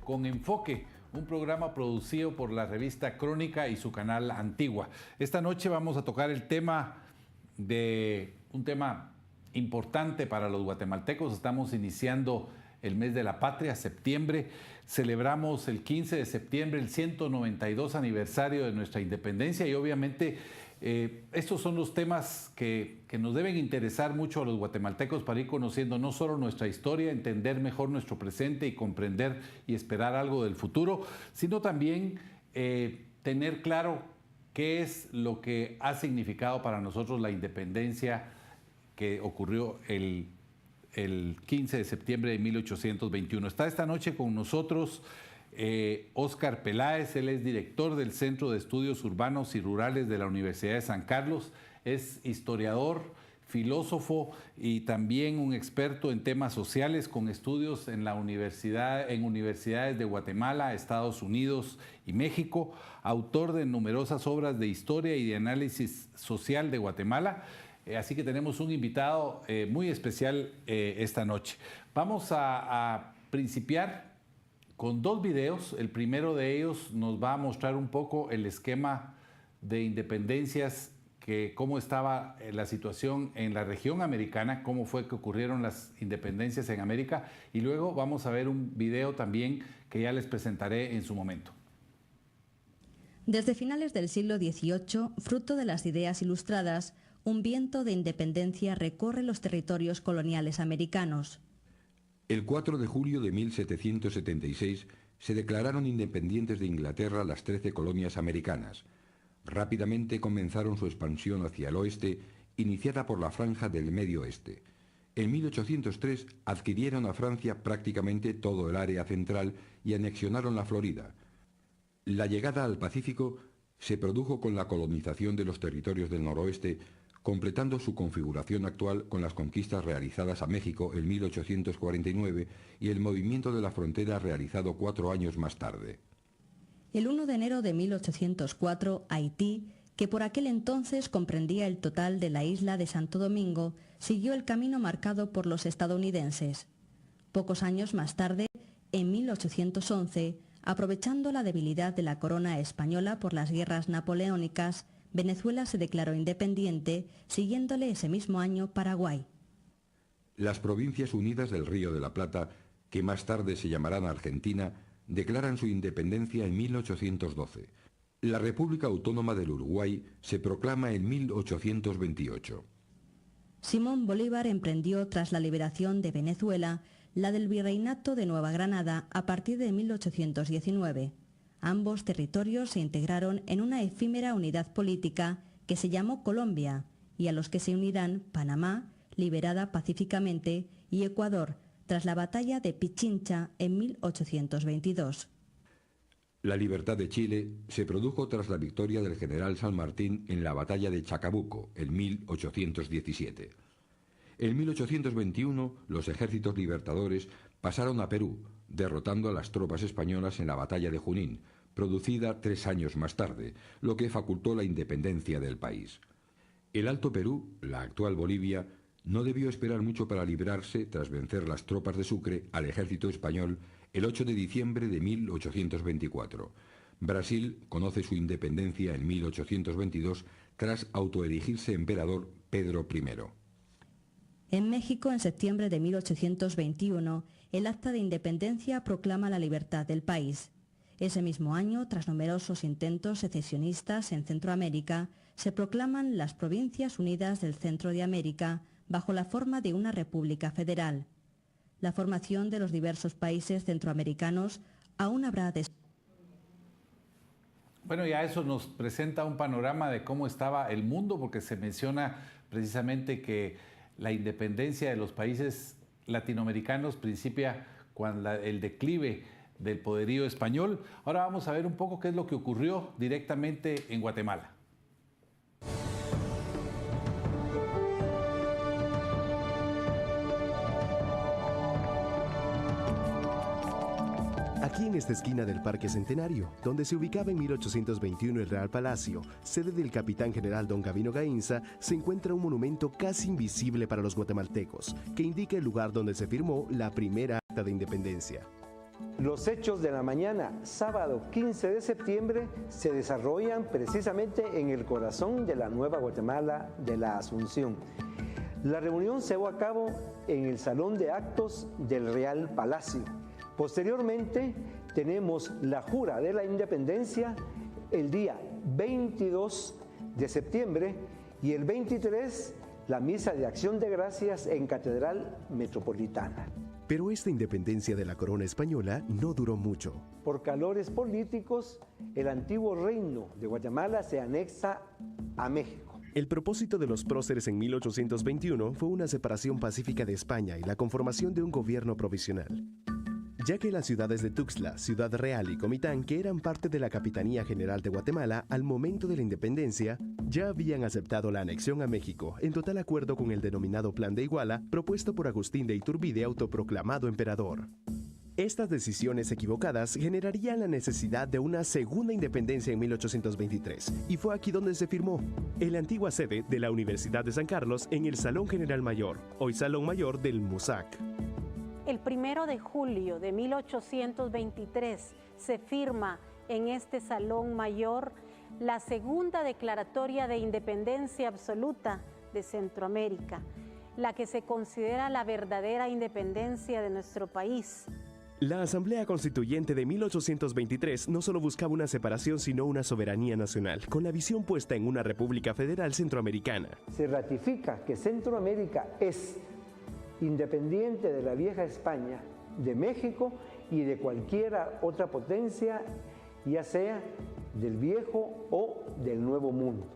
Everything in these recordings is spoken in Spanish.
con Enfoque, un programa producido por la revista Crónica y su canal Antigua. Esta noche vamos a tocar un tema importante para los guatemaltecos. Estamos iniciando el mes de la patria, septiembre. Celebramos el 15 de septiembre el 192 aniversario de nuestra independencia y obviamente estos son los temas que nos deben interesar mucho a los guatemaltecos para ir conociendo no solo nuestra historia, entender mejor nuestro presente y comprender y esperar algo del futuro, sino también tener claro qué es lo que ha significado para nosotros la independencia que ocurrió el 15 de septiembre de 1821. Está esta noche con nosotros Óscar Peláez. Él es director del Centro de Estudios Urbanos y Rurales de la Universidad de San Carlos, es historiador, filósofo y también un experto en temas sociales con estudios en universidades de Guatemala, Estados Unidos y México, autor de numerosas obras de historia y de análisis social de Guatemala. Así que tenemos un invitado muy especial esta noche. Vamos a principiar con dos videos. El primero de ellos nos va a mostrar un poco el esquema de independencias, cómo estaba la situación en la región americana, cómo fue que ocurrieron las independencias en América, y luego vamos a ver un video también que ya les presentaré en su momento. Desde finales del siglo XVIII, fruto de las ideas ilustradas, un viento de independencia recorre los territorios coloniales americanos. El 4 de julio de 1776 se declararon independientes de Inglaterra las 13 colonias americanas. Rápidamente comenzaron su expansión hacia el oeste, iniciada por la franja del Medio Oeste. En 1803 adquirieron a Francia prácticamente todo el área central y anexionaron la Florida. La llegada al Pacífico se produjo con la colonización de los territorios del noroeste, completando su configuración actual con las conquistas realizadas a México en 1849 y el movimiento de la frontera realizado 4 años más tarde. El 1 de enero de 1804, Haití, que por aquel entonces comprendía el total de la isla de Santo Domingo, siguió el camino marcado por los estadounidenses. Pocos años más tarde, en 1811, aprovechando la debilidad de la corona española por las guerras napoleónicas, Venezuela se declaró independiente, siguiéndole ese mismo año Paraguay. Las Provincias Unidas del Río de la Plata, que más tarde se llamarán Argentina, declaran su independencia en 1812. La República Autónoma del Uruguay se proclama en 1828. Simón Bolívar emprendió, tras la liberación de Venezuela, la del Virreinato de Nueva Granada a partir de 1819. Ambos territorios se integraron en una efímera unidad política que se llamó Colombia, y a los que se unirán Panamá, liberada pacíficamente, y Ecuador, tras la batalla de Pichincha en 1822. La libertad de Chile se produjo tras la victoria del general San Martín en la batalla de Chacabuco en 1817. En 1821 los ejércitos libertadores pasaron a Perú, derrotando a las tropas españolas en la batalla de Junín, producida 3 años más tarde, lo que facultó la independencia del país. El Alto Perú, la actual Bolivia, no debió esperar mucho para librarse, tras vencer las tropas de Sucre, al ejército español el 8 de diciembre de 1824. Brasil conoce su independencia en 1822 tras autoerigirse emperador Pedro I. En México, en septiembre de 1821, el Acta de Independencia proclama la libertad del país. Ese mismo año, tras numerosos intentos secesionistas en Centroamérica, se proclaman las Provincias Unidas del Centro de América bajo la forma de una república federal. La formación de los diversos países centroamericanos aún habrá de... Bueno, ya eso nos presenta un panorama de cómo estaba el mundo, porque se menciona precisamente que la independencia de los países latinoamericanos principia con el declive del poderío español. Ahora vamos a ver un poco qué es lo que ocurrió directamente en Guatemala. Aquí en esta esquina del Parque Centenario, donde se ubicaba en 1821 el Real Palacio, sede del capitán general don Gavino Gainza, se encuentra un monumento casi invisible para los guatemaltecos, que indica el lugar donde se firmó la primera acta de independencia. Los hechos de la mañana, sábado 15 de septiembre, se desarrollan precisamente en el corazón de la Nueva Guatemala de la Asunción. La reunión se llevó a cabo en el Salón de Actos del Real Palacio. Posteriormente, tenemos la Jura de la Independencia el día 22 de septiembre y el 23 la Misa de Acción de Gracias en Catedral Metropolitana. Pero esta independencia de la corona española no duró mucho. Por calores políticos, el antiguo reino de Guatemala se anexa a México. El propósito de los próceres en 1821 fue una separación pacífica de España y la conformación de un gobierno provisional, ya que las ciudades de Tuxtla, Ciudad Real y Comitán, que eran parte de la Capitanía General de Guatemala al momento de la independencia, ya habían aceptado la anexión a México, en total acuerdo con el denominado Plan de Iguala, propuesto por Agustín de Iturbide, autoproclamado emperador. Estas decisiones equivocadas generarían la necesidad de una segunda independencia en 1823, y fue aquí donde se firmó, en la antigua sede de la Universidad de San Carlos, en el Salón General Mayor, hoy Salón Mayor del MUSAC. El 1 de julio de 1823 se firma en este Salón Mayor la segunda declaratoria de independencia absoluta de Centroamérica, la que se considera la verdadera independencia de nuestro país. La Asamblea Constituyente de 1823 no solo buscaba una separación, sino una soberanía nacional, con la visión puesta en una república federal centroamericana. Se ratifica que Centroamérica es independiente de la vieja España, de México y de cualquier otra potencia, ya sea del viejo o del nuevo mundo.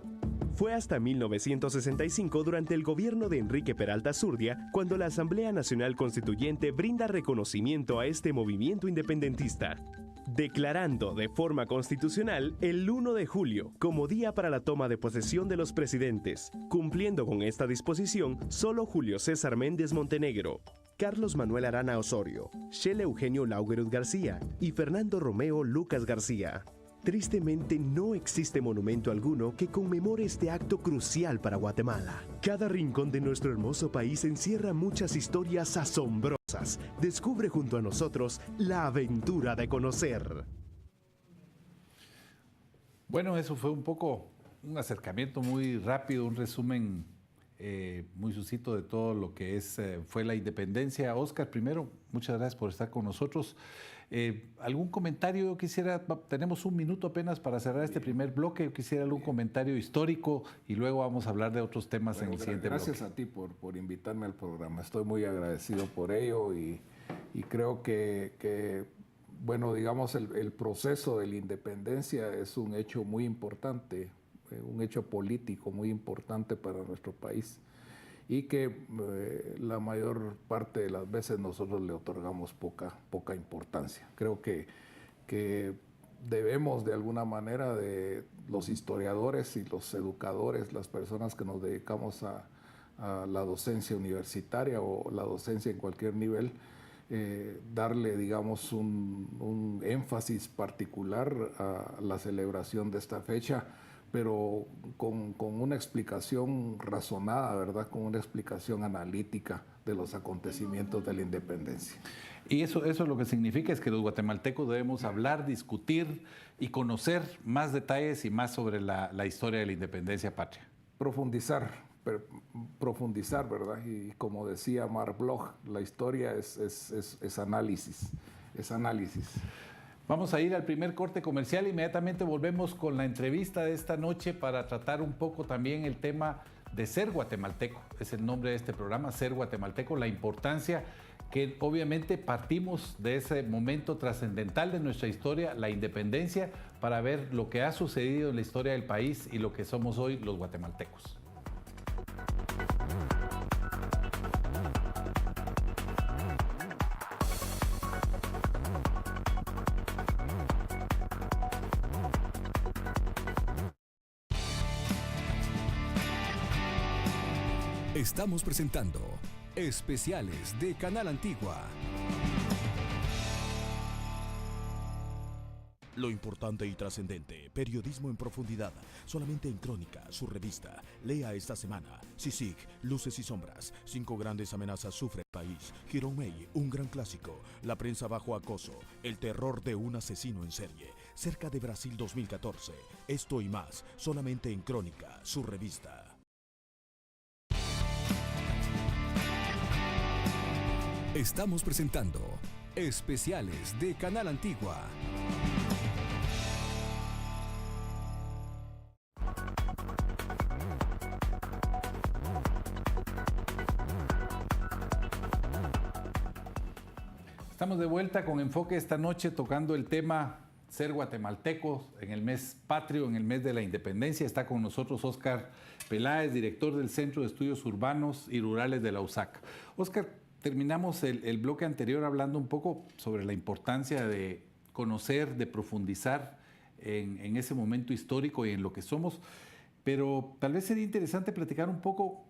Fue hasta 1965, durante el gobierno de Enrique Peralta Zurdia, cuando la Asamblea Nacional Constituyente brinda reconocimiento a este movimiento independentista, declarando de forma constitucional el 1 de julio como día para la toma de posesión de los presidentes, cumpliendo con esta disposición solo Julio César Méndez Montenegro, Carlos Manuel Arana Osorio, Shele Eugenio Laugerud García y Fernando Romeo Lucas García. Tristemente, no existe monumento alguno que conmemore este acto crucial para Guatemala. Cada rincón de nuestro hermoso país encierra muchas historias asombrosas. Descubre junto a nosotros la aventura de conocer. Bueno, eso fue un poco un acercamiento muy rápido, un resumen muy sucinto de todo lo que fue la independencia. Óscar, primero, muchas gracias por estar con nosotros. ¿Algún comentario? Yo quisiera, tenemos un minuto apenas para cerrar este primer bloque. Yo quisiera algún comentario histórico y luego vamos a hablar de otros temas en el siguiente bloque. Gracias a ti por invitarme al programa. Estoy muy agradecido por ello y creo que bueno, digamos, el proceso de la independencia es un hecho muy importante, un hecho político muy importante para nuestro país y que la mayor parte de las veces nosotros le otorgamos poca importancia. Creo que debemos de alguna manera, de los historiadores y los educadores, las personas que nos dedicamos a la docencia universitaria o la docencia en cualquier nivel, darle, digamos, un énfasis particular a la celebración de esta fecha, pero con una explicación razonada, ¿verdad? Con una explicación analítica de los acontecimientos de la independencia. Y eso lo que significa es que los guatemaltecos debemos hablar, discutir y conocer más detalles y más sobre la historia de la independencia patria. Profundizar, ¿verdad? Y como decía Marc Bloch, la historia es análisis, es análisis. Vamos a ir al primer corte comercial, inmediatamente volvemos con la entrevista de esta noche para tratar un poco también el tema de ser guatemalteco. Es el nombre de este programa, Ser Guatemalteco, la importancia que obviamente partimos de ese momento trascendental de nuestra historia, la independencia, para ver lo que ha sucedido en la historia del país y lo que somos hoy los guatemaltecos. Estamos presentando Especiales de Canal Antigua. Lo importante y trascendente, periodismo en profundidad, solamente en Crónica, su revista. Lea esta semana: CICIG, Luces y Sombras, 5 grandes amenazas sufre el país. Girón May, un gran clásico. La prensa bajo acoso, el terror de un asesino en serie. Cerca de Brasil 2014. Esto y más, solamente en Crónica, su revista. Estamos presentando Especiales de Canal Antigua. Estamos de vuelta con Enfoque esta noche tocando el tema ser guatemaltecos en el mes patrio, en el mes de la independencia. Está con nosotros Óscar Peláez, director del Centro de Estudios Urbanos y Rurales de la USAC. Óscar, terminamos el bloque anterior hablando un poco sobre la importancia de conocer, de profundizar en ese momento histórico y en lo que somos, pero tal vez sería interesante platicar un poco.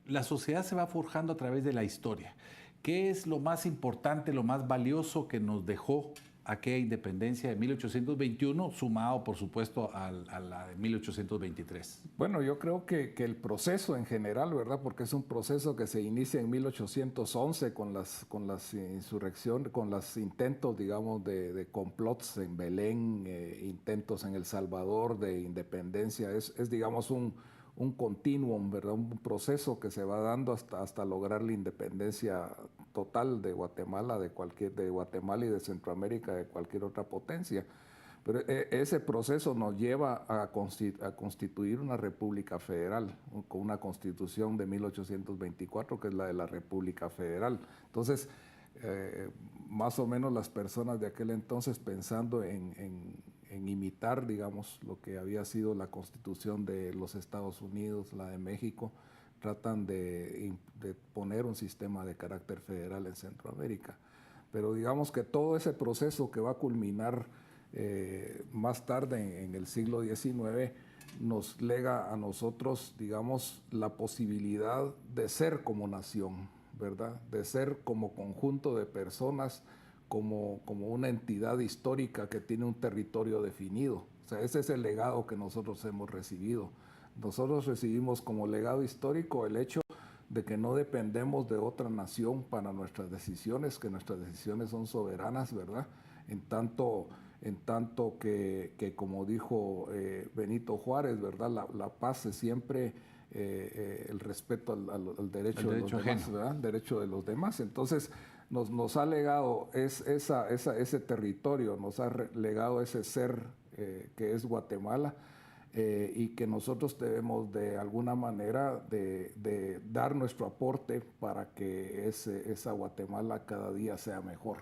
La sociedad se va forjando a través de la historia. ¿Qué es lo más importante, lo más valioso que nos dejó aquella independencia de 1821, sumado, por supuesto, a la de 1823? Bueno, yo creo que el proceso en general, ¿verdad? Porque es un proceso que se inicia en 1811 con las insurrecciones, con los intentos, digamos, de complots en Belén, intentos en El Salvador de independencia. Es digamos, un continuum, ¿verdad? Un proceso que se va dando hasta lograr la independencia total de Guatemala, de Guatemala y de Centroamérica, de cualquier otra potencia. Pero ese proceso nos lleva a constituir una república federal, con una constitución de 1824, que es la de la República Federal. Entonces, más o menos las personas de aquel entonces, pensando en imitar, digamos, lo que había sido la constitución de los Estados Unidos, la de México, tratan de poner un sistema de carácter federal en Centroamérica. Pero digamos que todo ese proceso que va a culminar más tarde en el siglo XIX nos lega a nosotros, digamos, la posibilidad de ser como nación, ¿verdad? De ser como conjunto de personas, como una entidad histórica que tiene un territorio definido. O sea, ese es el legado que nosotros hemos recibido. Nosotros recibimos como legado histórico el hecho de que no dependemos de otra nación para nuestras decisiones, que nuestras decisiones son soberanas, ¿verdad? En tanto que como dijo Benito Juárez, ¿verdad? La paz es siempre el respeto al derecho de los demás, ¿verdad? El derecho de los demás. Entonces, nos ha legado ese territorio, nos ha legado ese ser que es Guatemala, y que nosotros debemos de alguna manera de dar nuestro aporte para que esa Guatemala cada día sea mejor.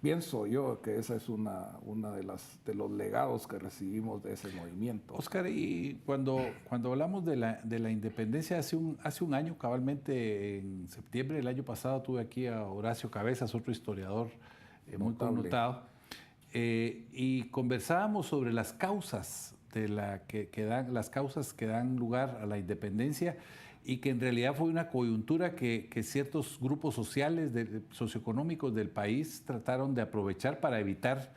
Pienso yo que esa es una de los legados que recibimos de ese movimiento. Óscar, y cuando hablamos de la independencia, hace un año, cabalmente en septiembre del año pasado, tuve aquí a Horacio Cabezas, otro historiador muy connotado, y conversábamos sobre las causas las causas que dan lugar a la independencia, y que en realidad fue una coyuntura que ciertos grupos sociales, socioeconómicos del país trataron de aprovechar para evitar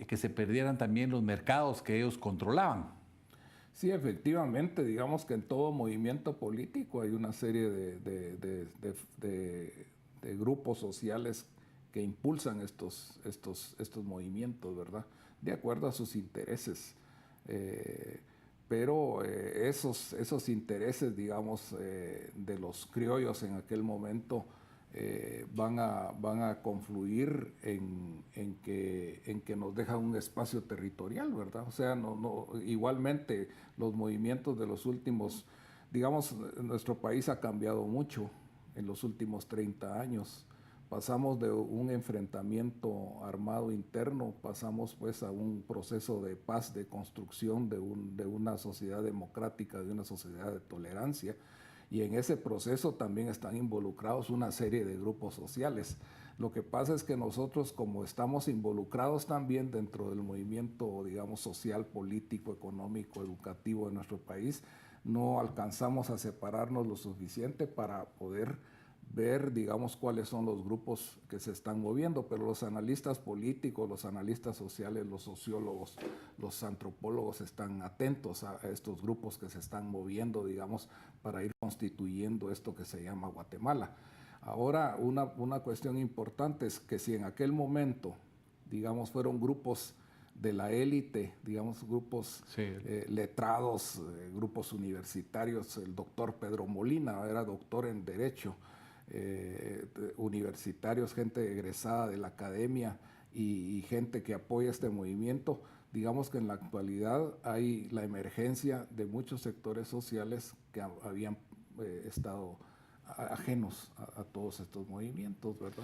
que se perdieran también los mercados que ellos controlaban. Sí, efectivamente, digamos que en todo movimiento político hay una serie de grupos sociales que impulsan estos movimientos, ¿verdad? De acuerdo a sus intereses. Pero esos intereses, digamos, de los criollos en aquel momento van a confluir en que nos dejan un espacio territorial, ¿verdad? O sea, igualmente los movimientos de los últimos, digamos, nuestro país ha cambiado mucho en los últimos 30 años. Pasamos de un enfrentamiento armado interno, pasamos pues a un proceso de paz, de construcción de una sociedad democrática, de una sociedad de tolerancia, y en ese proceso también están involucrados una serie de grupos sociales. Lo que pasa es que nosotros, como estamos involucrados también dentro del movimiento, digamos, social, político, económico, educativo de nuestro país, no alcanzamos a separarnos lo suficiente para poder ver, digamos, cuáles son los grupos que se están moviendo, pero los analistas políticos, los analistas sociales, los sociólogos, los antropólogos están atentos a estos grupos que se están moviendo, digamos, para ir constituyendo esto que se llama Guatemala. Ahora, una cuestión importante es que si en aquel momento, digamos, fueron grupos de la élite, digamos, grupos letrados, grupos universitarios, el doctor Pedro Molina era doctor en Derecho, universitarios, gente egresada de la academia y gente que apoya este movimiento. Digamos que en la actualidad hay la emergencia de muchos sectores sociales que habían estado ajenos a todos estos movimientos, ¿verdad?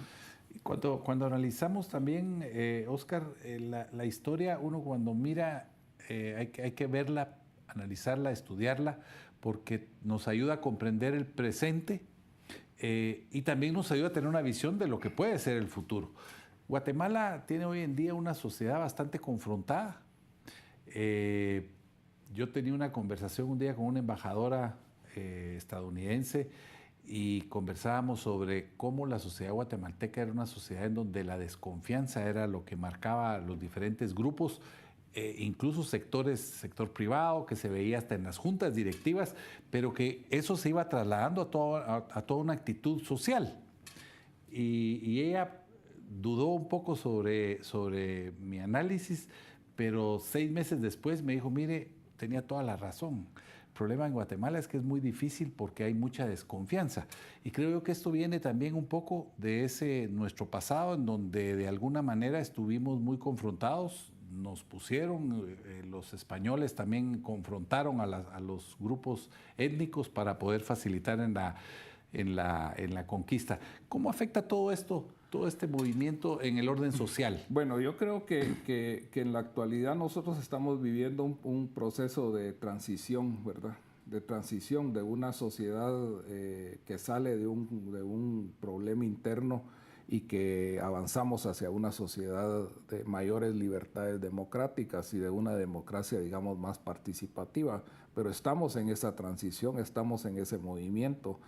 Cuando analizamos también, Oscar, la historia, uno cuando mira, hay que verla, analizarla, estudiarla, porque nos ayuda a comprender el presente y también nos ayuda a tener una visión de lo que puede ser el futuro. Guatemala tiene hoy en día una sociedad bastante confrontada. Yo tenía una conversación un día con una embajadora estadounidense y conversábamos sobre cómo la sociedad guatemalteca era una sociedad en donde la desconfianza era lo que marcaba los diferentes grupos, incluso sector privado, que se veía hasta en las juntas directivas, pero que eso se iba trasladando a toda una actitud social. Y ella dudó un poco sobre mi análisis, pero 6 meses después me dijo, mire, tenía toda la razón. El problema en Guatemala es que es muy difícil porque hay mucha desconfianza. Y creo yo que esto viene también un poco de nuestro pasado, en donde de alguna manera estuvimos muy confrontados. Nos pusieron, los españoles también confrontaron a los grupos étnicos para poder facilitar en la conquista. ¿Cómo afecta todo esto, todo este movimiento en el orden social? Bueno, yo creo que en la actualidad nosotros estamos viviendo un proceso de transición, ¿verdad? De transición de una sociedad que sale de un problema interno y que avanzamos hacia una sociedad de mayores libertades democráticas y de una democracia, digamos, más participativa. Pero estamos en esa transición, estamos en ese movimiento.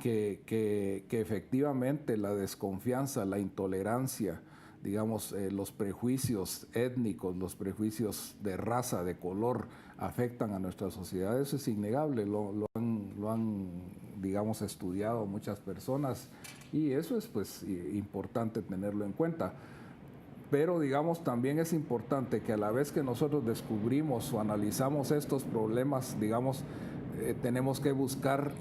Que efectivamente la desconfianza, la intolerancia, digamos, los prejuicios étnicos, los prejuicios de raza, de color, afectan a nuestra sociedad. Eso es innegable, lo han, digamos, estudiado muchas personas y eso es, pues, importante tenerlo en cuenta. Pero, digamos, también es importante que a la vez que nosotros descubrimos o analizamos estos problemas, digamos, tenemos que buscar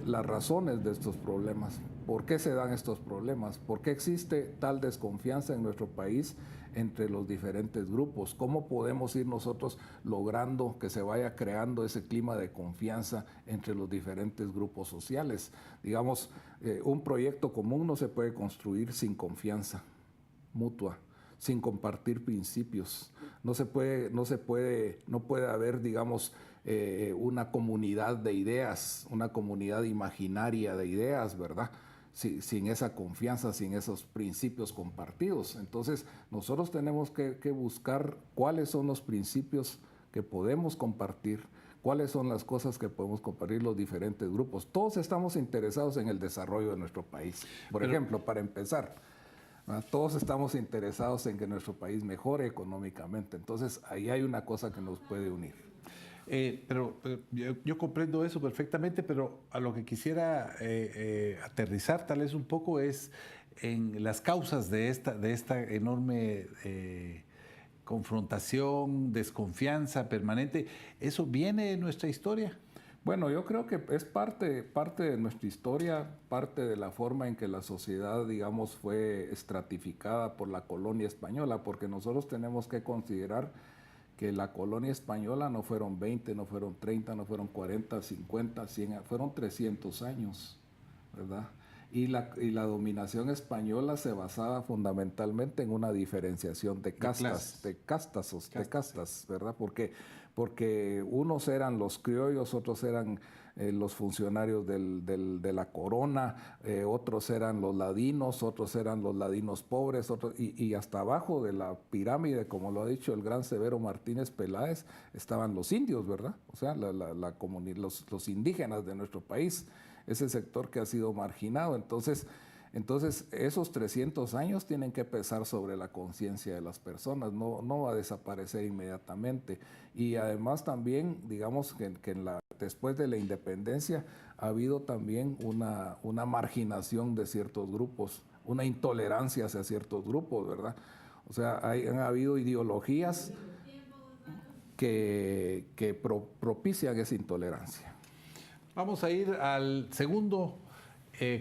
las razones de estos problemas. ¿Por qué se dan estos problemas? ¿Por qué existe tal desconfianza en nuestro país entre los diferentes grupos? ¿Cómo podemos ir nosotros logrando que se vaya creando ese clima de confianza entre los diferentes grupos sociales? Digamos, un proyecto común no se puede construir sin confianza mutua, sin compartir principios. No puede haber, digamos, una comunidad de ideas, una comunidad imaginaria de ideas, ¿verdad? Sin esa confianza, sin esos principios compartidos. Entonces, nosotros tenemos que buscar cuáles son los principios que podemos compartir, cuáles son las cosas que podemos compartir los diferentes grupos. Todos estamos interesados en el desarrollo de nuestro país. Por ejemplo, para empezar, todos estamos interesados en que nuestro país mejore económicamente. Entonces, ahí hay una cosa que nos puede unir. Pero yo comprendo eso perfectamente, pero a lo que quisiera aterrizar tal vez un poco es en las causas de esta enorme confrontación, desconfianza permanente. ¿Eso viene de nuestra historia? Bueno, yo creo que es parte de nuestra historia, parte de la forma en que la sociedad, digamos, fue estratificada por la colonia española, porque nosotros tenemos que considerar que la colonia española no fueron 20, no fueron 30, no fueron 40, 50, 100, fueron 300 años, ¿verdad? Y la dominación española se basaba fundamentalmente en una diferenciación de castas, de castas, ¿verdad? Porque unos eran los criollos, otros eran los funcionarios de la corona, otros eran los ladinos, otros eran los ladinos pobres, y hasta abajo de la pirámide, como lo ha dicho el gran Severo Martínez Peláez, estaban los indios, ¿verdad? O sea, los indígenas de nuestro país. ese sector que ha sido marginado. Entonces esos 300 años tienen que pesar sobre la conciencia de las personas, no va a desaparecer inmediatamente. Y además también, digamos que después de la independencia ha habido también una marginación de ciertos grupos, una intolerancia hacia ciertos grupos, ¿verdad? O sea, han habido ideologías que propician esa intolerancia. Vamos a ir al segundo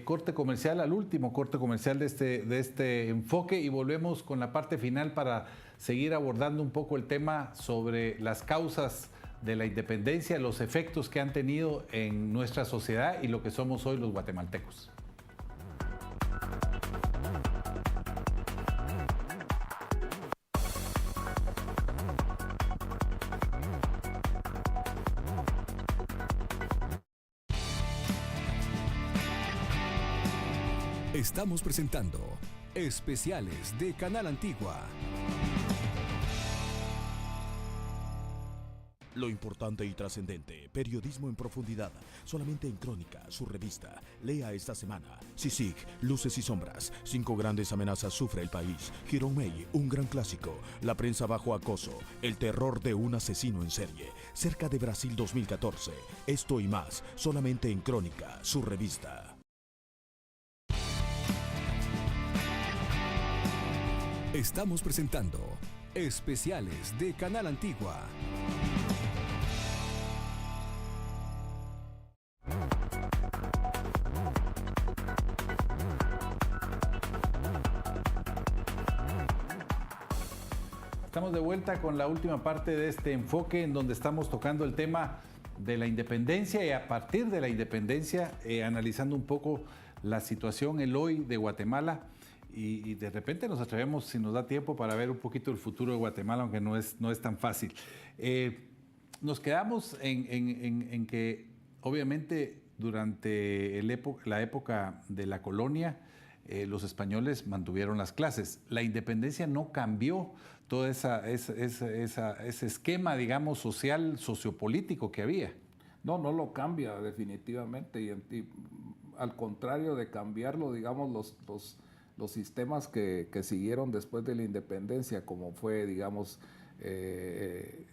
corte comercial, al último corte comercial de este enfoque, y volvemos con la parte final para seguir abordando un poco el tema sobre las causas de la independencia, los efectos que han tenido en nuestra sociedad y lo que somos hoy los guatemaltecos. Estamos presentando Especiales de Canal Antigua. Lo importante y trascendente, periodismo en profundidad, solamente en Crónica, su revista. Lea esta semana. CICIG, Luces y Sombras, 5 grandes amenazas sufre el país. Girón May, un gran clásico. La prensa bajo acoso, el terror de un asesino en serie. Cerca de Brasil 2014. Esto y más, solamente en Crónica, su revista. Estamos presentando Especiales de Canal Antigua. Estamos de vuelta con la última parte de este enfoque en donde estamos tocando el tema de la independencia y a partir de la independencia analizando un poco la situación, el hoy de Guatemala. Y de repente nos atrevemos, si nos da tiempo, para ver un poquito el futuro de Guatemala, aunque no es tan fácil. Nos quedamos en que, obviamente, durante la época de la colonia, los españoles mantuvieron las clases. La independencia no cambió todo ese esquema, digamos, social, sociopolítico que había. No lo cambia definitivamente. Y al contrario de cambiarlo, digamos, los sistemas que siguieron después de la independencia, como fue, digamos, el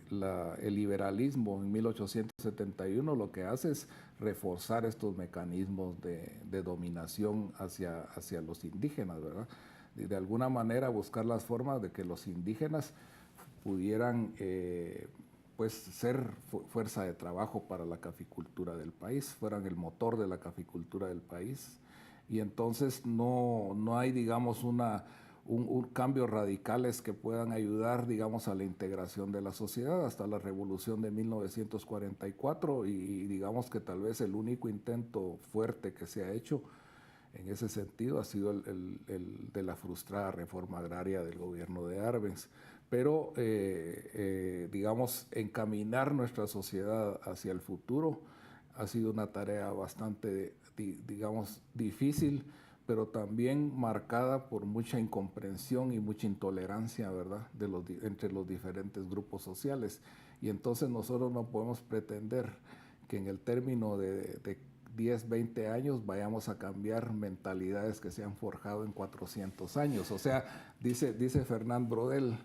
liberalismo en 1871, lo que hace es reforzar estos mecanismos de dominación hacia los indígenas, ¿verdad? Y de alguna manera buscar las formas de que los indígenas pudieran pues ser fuerza de trabajo para la caficultura del país, fueran el motor de la caficultura del país. Y entonces no hay, digamos, un cambios radicales que puedan ayudar, digamos, a la integración de la sociedad hasta la revolución de 1944 y digamos que tal vez el único intento fuerte que se ha hecho en ese sentido ha sido el de la frustrada reforma agraria del gobierno de Arbenz. Pero, digamos, encaminar nuestra sociedad hacia el futuro ha sido una tarea bastante, digamos, difícil, pero también marcada por mucha incomprensión y mucha intolerancia, ¿verdad?, entre los diferentes grupos sociales. Y entonces nosotros no podemos pretender que en el término de 10, 20 años vayamos a cambiar mentalidades que se han forjado en 400 años. O sea, dice Fernand Braudel,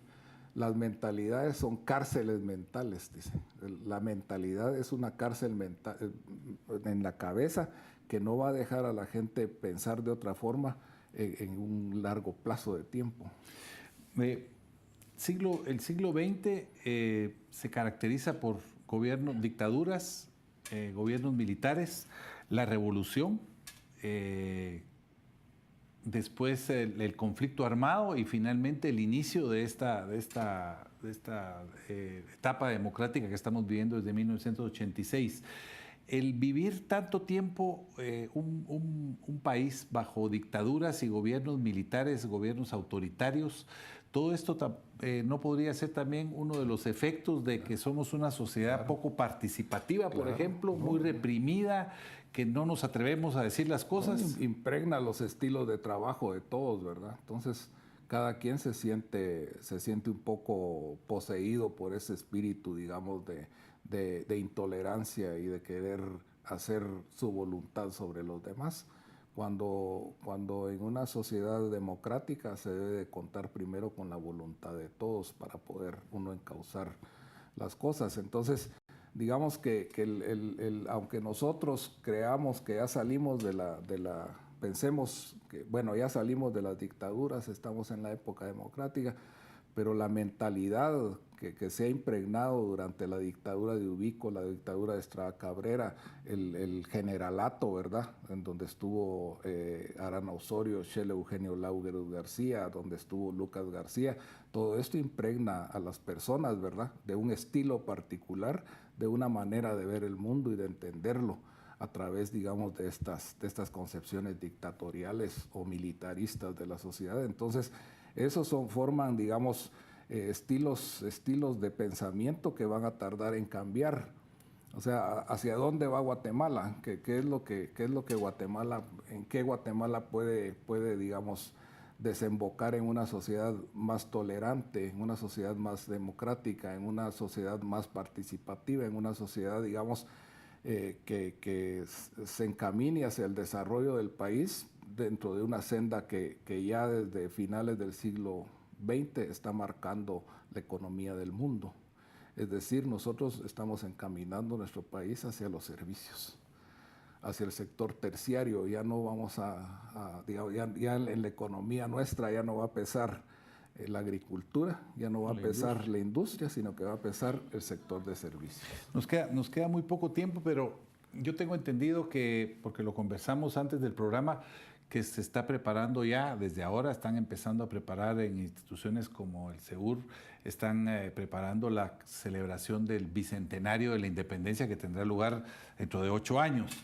las mentalidades son cárceles mentales, dice. La mentalidad es una cárcel mental en la cabeza que no va a dejar a la gente pensar de otra forma en un largo plazo de tiempo. El siglo XX se caracteriza por dictaduras, gobiernos militares, la revolución, después el conflicto armado y finalmente el inicio de esta etapa democrática que estamos viviendo desde 1986. El vivir tanto tiempo un país bajo dictaduras y gobiernos militares, gobiernos autoritarios, todo esto no podría ser también uno de los efectos de que somos una sociedad poco participativa, por ejemplo, muy reprimida, que no nos atrevemos a decir las cosas. Impregna los estilos de trabajo de todos, ¿verdad? Entonces, cada quien se siente un poco poseído por ese espíritu, digamos, de intolerancia y de querer hacer su voluntad sobre los demás, cuando en una sociedad democrática se debe de contar primero con la voluntad de todos para poder uno encauzar las cosas. Entonces, digamos que aunque nosotros creamos que ya salimos pensemos que, bueno, ya salimos de las dictaduras, estamos en la época democrática, pero la mentalidad que se ha impregnado durante la dictadura de Ubico, la dictadura de Estrada Cabrera, el generalato, ¿verdad?, en donde estuvo Arana Osorio, Shele Eugenio Laugerud García, donde estuvo Lucas García, todo esto impregna a las personas, ¿verdad?, de un estilo particular, de una manera de ver el mundo y de entenderlo a través, digamos, de estas concepciones dictatoriales o militaristas de la sociedad. Entonces, esos forman, digamos, estilos de pensamiento que van a tardar en cambiar. O sea, ¿hacia dónde va Guatemala? ¿Qué es lo que Guatemala, en qué Guatemala puede, digamos, desembocar en una sociedad más tolerante, en una sociedad más democrática, en una sociedad más participativa, en una sociedad, digamos, que se encamine hacia el desarrollo del país dentro de una senda que ya desde finales del siglo XX está marcando la economía del mundo? Es decir, nosotros estamos encaminando nuestro país hacia los servicios, hacia el sector terciario. Ya no vamos digamos, ya en la economía nuestra ya no va a pesar la agricultura, ya no va a pesar la industria, sino que va a pesar el sector de servicios. Nos queda muy poco tiempo, pero yo tengo entendido que, porque lo conversamos antes del programa, que se está preparando ya, desde ahora están empezando a preparar en instituciones como el SEUR, están preparando la celebración del bicentenario de la independencia que tendrá lugar dentro de 8 años.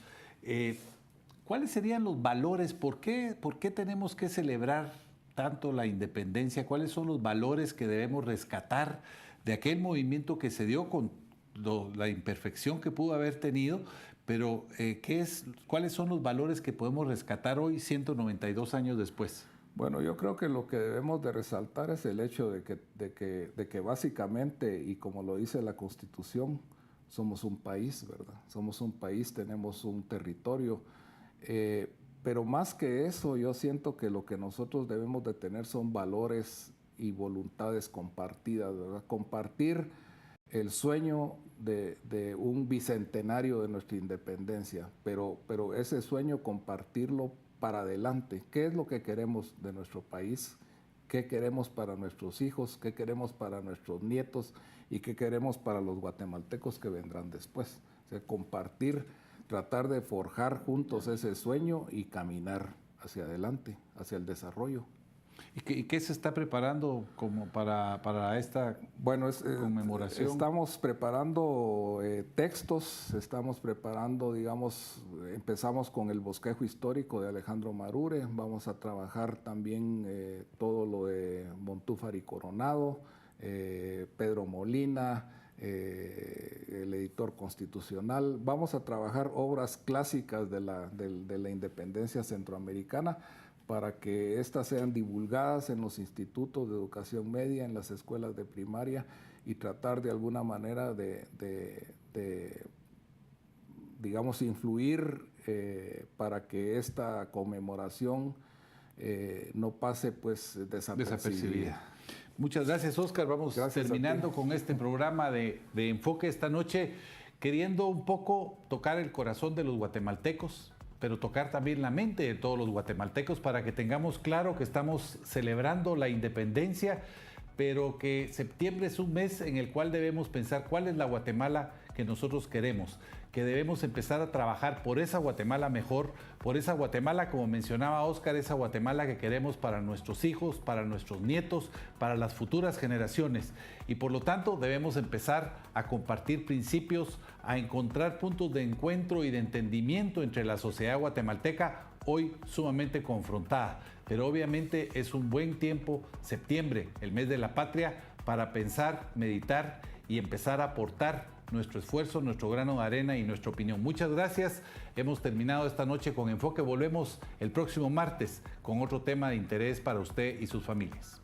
¿Cuáles serían los valores? ¿Por qué tenemos que celebrar tanto la independencia? ¿Cuáles son los valores que debemos rescatar de aquel movimiento que se dio con la imperfección que pudo haber tenido? Pero, ¿cuáles son los valores que podemos rescatar hoy, 192 años después? Bueno, yo creo que lo que debemos de resaltar es el hecho de que básicamente, y como lo dice la Constitución, somos un país, ¿verdad? Somos un país, tenemos un territorio, pero más que eso, yo siento que lo que nosotros debemos de tener son valores y voluntades compartidas, ¿verdad? Compartir el sueño de un bicentenario de nuestra independencia, pero ese sueño compartirlo para adelante. ¿Qué es lo que queremos de nuestro país? ¿Qué queremos para nuestros hijos? ¿Qué queremos para nuestros nietos? ¿Y qué queremos para los guatemaltecos que vendrán después? O sea, compartir, tratar de forjar juntos ese sueño y caminar hacia adelante, hacia el desarrollo. ¿Y qué se está preparando como para esta conmemoración? Estamos preparando textos, estamos preparando, digamos, empezamos con el bosquejo histórico de Alejandro Marure, vamos a trabajar también todo lo de Montúfar y Coronado, Pedro Molina, el editor constitucional. Vamos a trabajar obras clásicas de la independencia centroamericana, para que éstas sean divulgadas en los institutos de educación media, en las escuelas de primaria, y tratar de alguna manera de digamos, influir para que esta conmemoración no pase pues desapercibida. Muchas gracias, Óscar. Vamos terminando con este programa de Enfoque esta noche, queriendo un poco tocar el corazón de los guatemaltecos, pero tocar también la mente de todos los guatemaltecos para que tengamos claro que estamos celebrando la independencia, pero que septiembre es un mes en el cual debemos pensar cuál es la Guatemala que nosotros queremos, que debemos empezar a trabajar por esa Guatemala mejor, por esa Guatemala, como mencionaba Óscar, esa Guatemala que queremos para nuestros hijos, para nuestros nietos, para las futuras generaciones. Y por lo tanto debemos empezar a compartir principios, a encontrar puntos de encuentro y de entendimiento entre la sociedad guatemalteca, hoy sumamente confrontada. Pero obviamente es un buen tiempo, septiembre, el mes de la patria, para pensar, meditar y empezar a aportar nuestro esfuerzo, nuestro grano de arena y nuestra opinión. Muchas gracias. Hemos terminado esta noche con Enfoque. Volvemos el próximo martes con otro tema de interés para usted y sus familias.